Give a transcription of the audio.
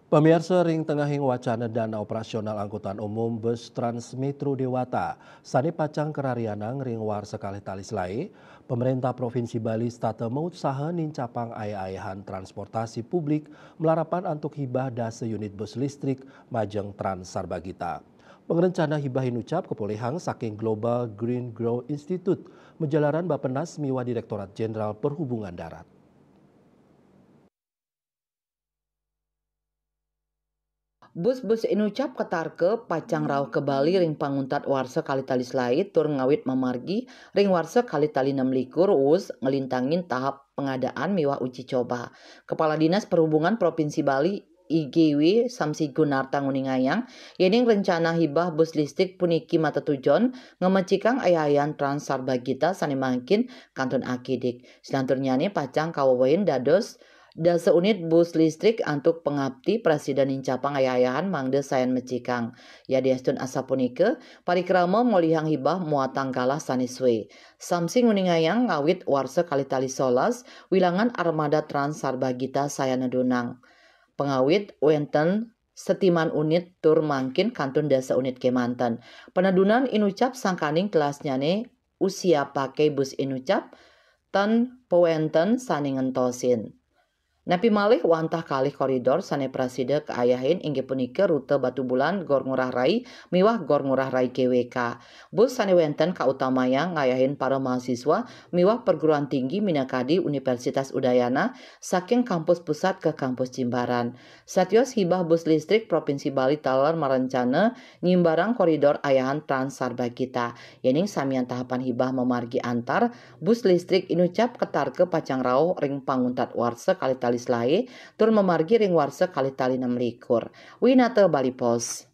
Pemirsa ring tengahing wacana dana operasional angkutan umum bus Transmetro Dewata. Sani pacang kerarianang ring war sekali talis lai. Pemerintah Provinsi Bali stata mengusaha nincapang ayahan transportasi publik melarapan untuk hibah dasa unit bus listrik Majeng Trans Sarbagita. Pengerencana hibah inucap kepolehang saking Global Green Grow Institute menjalaran Bapenas miwa Direktorat Jenderal Perhubungan Darat. Bus-bus inucap ketarke pacang rauh ke Bali ring panguntat warsa kali talis lait tur ngawit memargi ring warsa kali tali 6 us ngelintangin tahap pengadaan miwah uji coba. Kepala Dinas Perhubungan Provinsi Bali IGW Samsi Gunarta nguningayang yening rencana hibah bus listrik puniki mata tujon ngemecikang ayayan Trans Sarbagita sani mangkin kantun akidik. Selanturnya pacang kawawain dados dasa unit bus listrik untuk pengabdi Presiden Incapang ayayahan mangde sayan mecikang. Ya diastun asapunike parikrama molihang hibah muatang kalah saniswe. Samsing uningayang ngawit warsa kalitali solas wilangan armada Trans Sarbagita sayana dunang. Pengawit wenten setiman unit tur mangkin kantun dasa unit Kemanten. Penadunan inucap sangkaning kelasnyane usia pakai bus inucap tan pewenten saningan tosin. Napi malih wantah kalih koridor sane prasida keayahin inggih punika rute Batu Bulan Gor Ngurah Rai miwah Gor Ngurah Rai GWK. Bus sane wenten kautamaya ngayahin para mahasiswa miwah perguruan tinggi Minakadi Universitas Udayana saking kampus pusat ke kampus Jimbaran. Satyos hibah bus listrik Provinsi Bali talar merencana nyimbarang koridor ayahan Trans Sarbagita. Yening samian tahapan hibah memargi antar bus listrik inucap ketarke pacang rauh ring panguntat warsa kali tali lae tur memargi ring warsa kali tali 6 Winata Bali Pos.